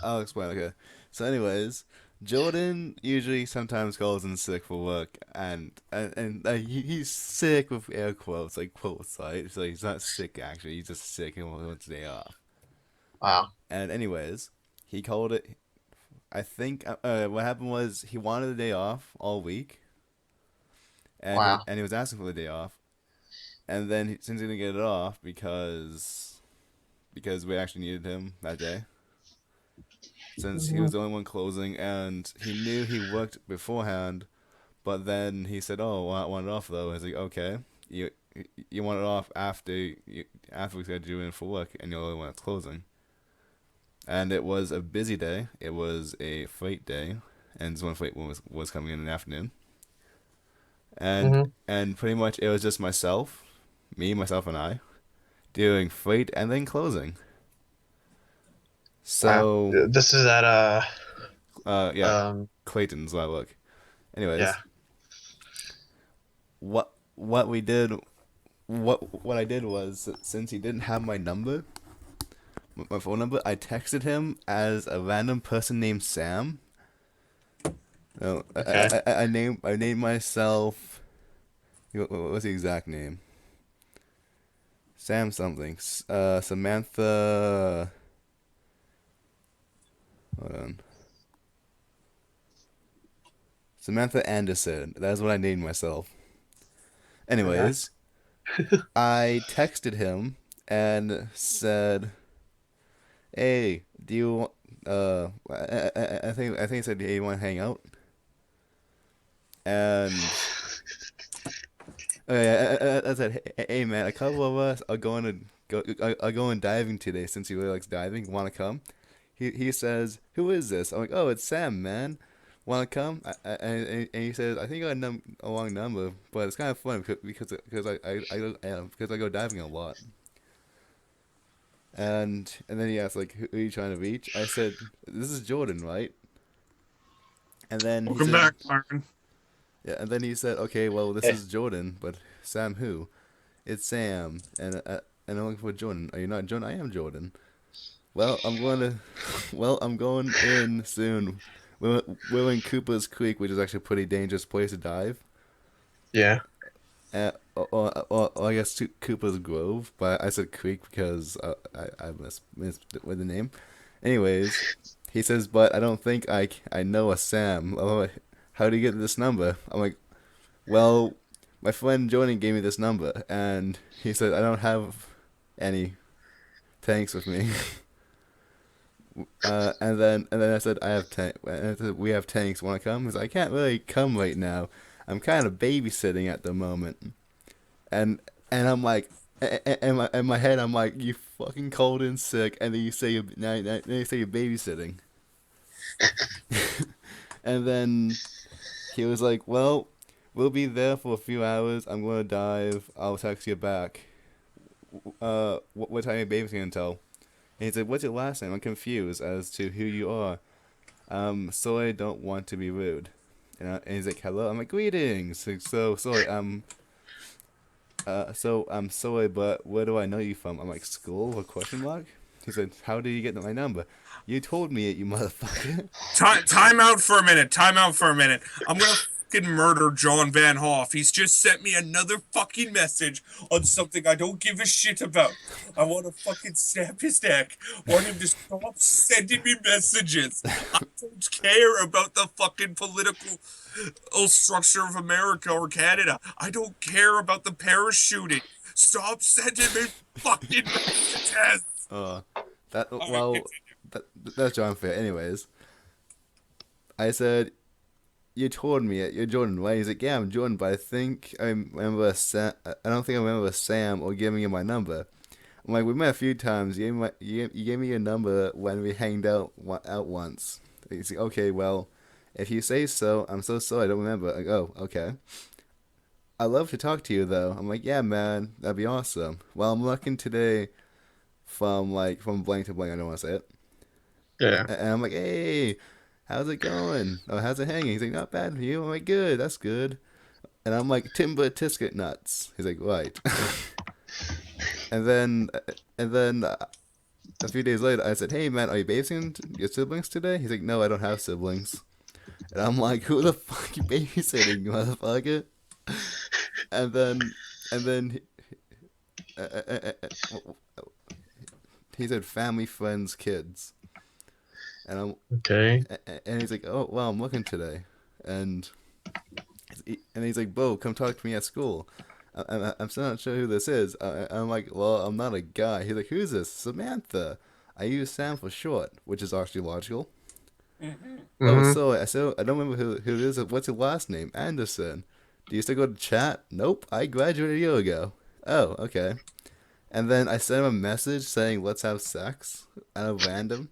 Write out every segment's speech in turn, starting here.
I'll explain. Okay. So, anyways, Jordan usually sometimes calls in sick for work, and he's sick with air quotes, like quotes, right? So he's not sick actually. He's just sick and wants a day off. Wow. And anyways, he called it. I think what happened was he wanted a day off all week, Wow. and he was asking for the day off, and then since he didn't get it off because we actually needed him that day, since he Mhm. was the only one closing, and he knew he worked beforehand, but then he said, "Oh, I want it off though." I was like, "Okay, you you want it off after we schedule you in for work, and you're the only one that's closing." And it was a busy day. It was a freight day, and this one freight was coming in the afternoon, and Mhm. and pretty much it was just myself, and I doing freight and then closing. Wow. So, This is at yeah, um Clayton's my look. yeah. Anyways, what we did, what I did was since he didn't have my number, my phone number, I texted him as a random person named Sam. No, Okay. I named myself. What's the exact name? Sam something. Samantha. Hold on. Samantha Anderson. That's what I named myself. Okay. Anyways, I texted him and said, "Hey, do you I think he said, "Hey, you want to hang out?" And I said, "Hey, man, a couple of us are going to are going diving today since he really likes diving. Want to come?" He says, "Who is this?" I'm like, "Oh, it's Sam, man. Want to come?" And he says, "I think I got a long number, but it's kind of fun because I go diving a lot." And then he asked like, "Who are you trying to reach?" I said, "This is Jordan, right?" And then he Welcome said, back, Byron. "Yeah." And then he said, "Okay, well, this Eh, is Jordan, but Sam who?" It's Sam, and I'm looking for Jordan. Are you not Jordan? I am Jordan. Well, I'm going to, well, I'm going in soon. We're in Cooper's Creek, which is actually a pretty dangerous place to dive. yeah. Or I guess Cooper's Grove, but I said Creek because I missed with the name. Anyways, he says, but I don't think I know a Sam. I'm like, how do you get this number? I'm like, well, my friend Jordan gave me this number, and he said I don't have any tanks with me. And then I said I have we have tanks. Want to come? He's like, I can't really come right now. I'm kind of babysitting at the moment. And I'm like, in my head I'm like, you fucking cold and sick, and then you say then you say you're babysitting. And then he was like, well, we'll be there for a few hours. I'm gonna dive. I'll text you back. What time are you babysitting until? And he said, what's your last name? I'm confused as to who you are. So I don't want to be rude. And he's like, hello. I'm like, greetings. So sorry. So I'm sorry, but where do I know you from? I'm like, school? A question mark? He said, how did you get my number? You told me it, you motherfucker. Time out for a minute. Time out for a minute. I'm gonna fucking murder John Van Hoff. He's just sent me another fucking message on something I don't give a shit about. I want to fucking snap his neck. Want him to stop sending me messages. I don't care about the fucking political structure of America or Canada. I don't care about the parachuting. Stop sending me fucking messages. Uh, that All right, well, continue. that that's John Fair. Anyways, I said, you told me it. You're Jordan, right? He's like, yeah, I'm Jordan, but I think I remember Sam. I don't think I remember Sam or giving you my number. I'm like, we met a few times. You gave me your number when we hanged out once. He's like, okay, well, if you say so, I'm so sorry. I don't remember. Like, oh, okay. I love to talk to you though. I'm like, yeah, man, that'd be awesome. Well, I'm looking today from blank to blank. I don't want to say it. Yeah. And I'm like, hey, how's it going? Oh, how's it hanging? He's like, not bad for you. I'm like, good, that's good. And I'm like, Timber Tisket nuts. He's like, right. and then and then a few days later, I said, "Hey man, are you babysitting your siblings today?" He's like, "No, I don't have siblings." And I'm like, "Who the fuck you babysitting, motherfucker?" And then uh, uh, uh, uh, he said, "Family, friends, kids." And Okay. he's like, "Oh, well, I'm looking today," and he's like, "Bo, come talk to me at school." I'm still not sure who this is. I'm like, "Well, I'm not a guy." He's like, "Who's this?" "Samantha. I use Sam for short," which is actually logical. "Oh, Mm-hmm. so I don't remember who it is. What's your last name?" "Anderson." "Do you still go to chat?" "Nope, I graduated a year ago." "Oh, okay." And then I sent him a message saying, "Let's have sex," out of random.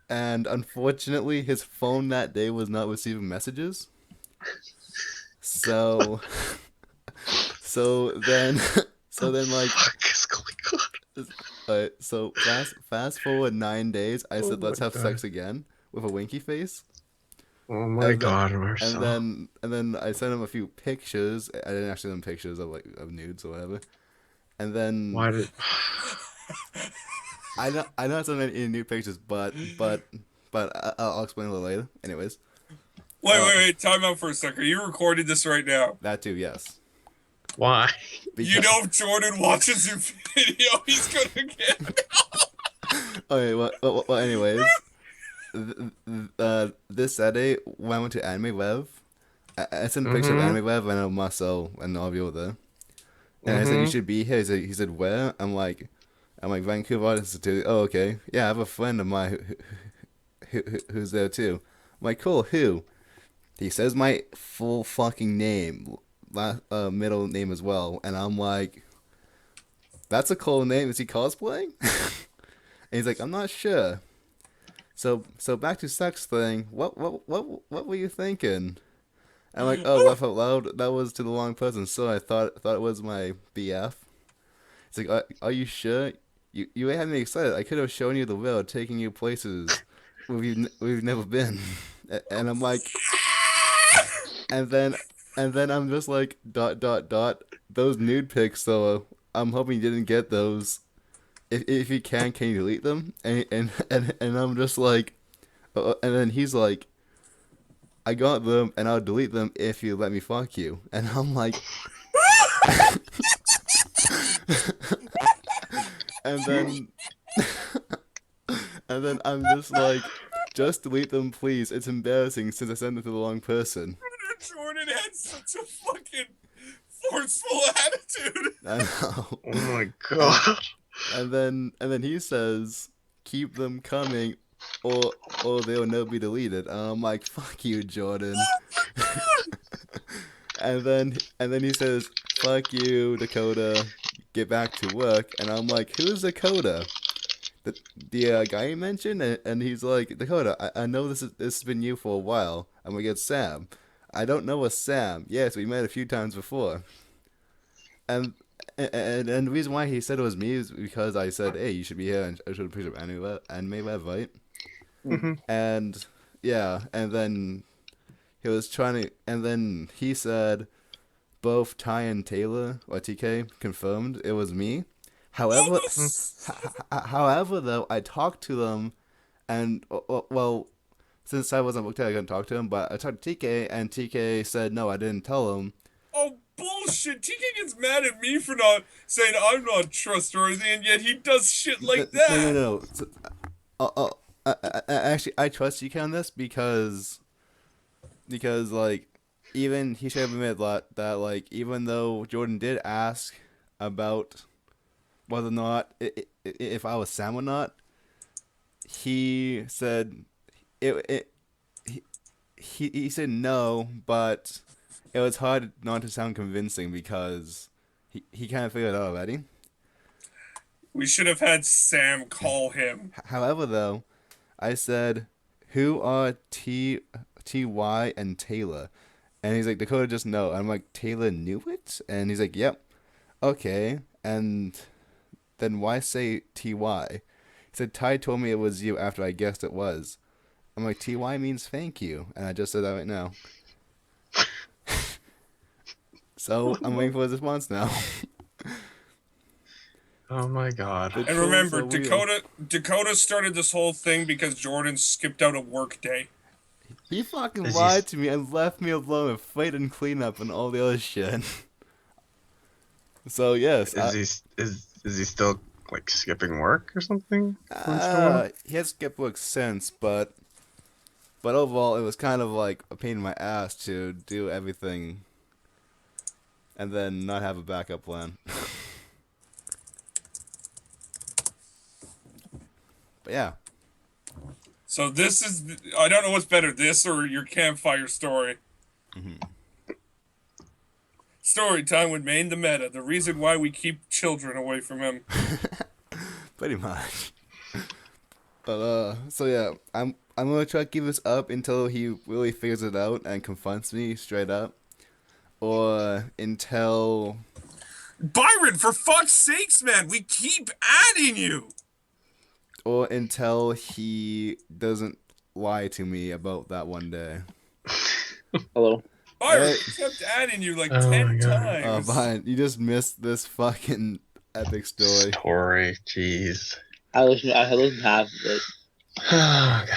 And unfortunately, his phone that day was not receiving messages. So, so then, so then, like, Fuck is going so fast forward 9 days. I on? Oh said, my "Let's have god. sex again," with a winky face. Oh my And then, god, Marcel. and then I sent him a few pictures. I didn't actually send him pictures of of nudes or whatever. And then Why did? I don't send any new pictures, but I'll explain a little later. Anyways, Wait. Time out for a sec. Are you recording this right now? that too, yes. Why? You know, if Jordan watches your video, he's gonna get. Okay, well, anyways, this Saturday when I went to Anime Web, I sent a picture of Mm-hmm. Anime Web and Marcel and all of you were there, and I said you Mm-hmm. should be here. He said where? I'm like Vancouver Art Institute. "Oh, okay. Yeah, I have a friend of mine who's there too." I'm like, "Cool, who?" He says my full fucking name, middle name as well, and I'm like, "That's a cool name. Is he cosplaying?" And he's like, "I'm not sure." So back to sex thing. What were you thinking? I'm like, "Oh, laugh out loud. That was to the wrong person." So I thought it was my BF. It's like, are you sure? You had me excited. I could have shown you the world, taking you places we've never been. And I'm like, and then I'm just like, dot dot dot. Those nude pics though. I'm hoping you didn't get those. If you can you delete them? And I'm just like, and then he's like, "I got them, and I'll delete them if you let me fuck you." And I'm like, and then and then I'm just like, "Just delete them, please. It's embarrassing since I sent them to the wrong person." Jordan had such a fucking forceful attitude. I know. Oh my And god. and then he says, "Keep them coming, or they'll never be deleted." And I'm like, "Fuck you, Jordan." And then he says, "Fuck you, Dakota. Get back to work." And I'm like, "Who's Dakota?" The guy you mentioned, and he's like, "Dakota, I know this has been you for a while. I'm gonna get Sam." "I don't know a Sam." "Yes, we met a few times before." And and the reason why he said it was me is because I said, "Hey, you should be here," and I showed a picture of Anime Web, right? Mm-hmm. And yeah, and then he was trying to, and then he said both Ty and Taylor or TK confirmed it was me. However, however though, I talked to them, and well, since I wasn't booked out, I couldn't talk to him. But I talked to TK, and TK said no, I didn't tell him. Oh, bullshit. TK gets mad at me for not saying I'm not trustworthy, and yet he does shit like that. No. So, actually, I trust TK on this because like even he should have admitted that like even though Jordan did ask about whether or not if I was Sam or not, he said it he said no, but it was hard not to sound convincing because he kind of figured it out already. We should have had Sam call him. However, though, I said, "Who are Ty and Taylor?" And he's like, "Dakota just know." I'm like, "Taylor knew it?" And he's like, "Yep." "Okay." And then why say Ty? He said, "Ty told me it was you after I guessed it was." I'm like, "Ty means thank you." And I just said that right now. So I'm waiting for his response now. Oh my god. The And trolls remember, are real. Dakota started this whole thing because Jordan skipped out a work day. He fucking Is he lied to me and left me alone with fight and cleanup and all the other shit. So yes, Is he still like skipping work or something? Once in a while? he has skipped work since, but overall it was kind of like a pain in my ass to do everything and then not have a backup plan. But yeah, So this is, I don't know what's better, this or your campfire story. Story time with Maine the Meta, the reason why we keep children away from him. pretty much. But so yeah, I'm gonna try to keep this up until he really figures it out and confronts me straight up, or until Byron, for fuck's sakes, man, we keep adding you. he doesn't lie to me about that one day. Hello. Byron, Hey. we kept adding you like Oh my 10 God. times. Brian, you just missed this fucking epic story. Story, jeez. I listened to half of it. Okay.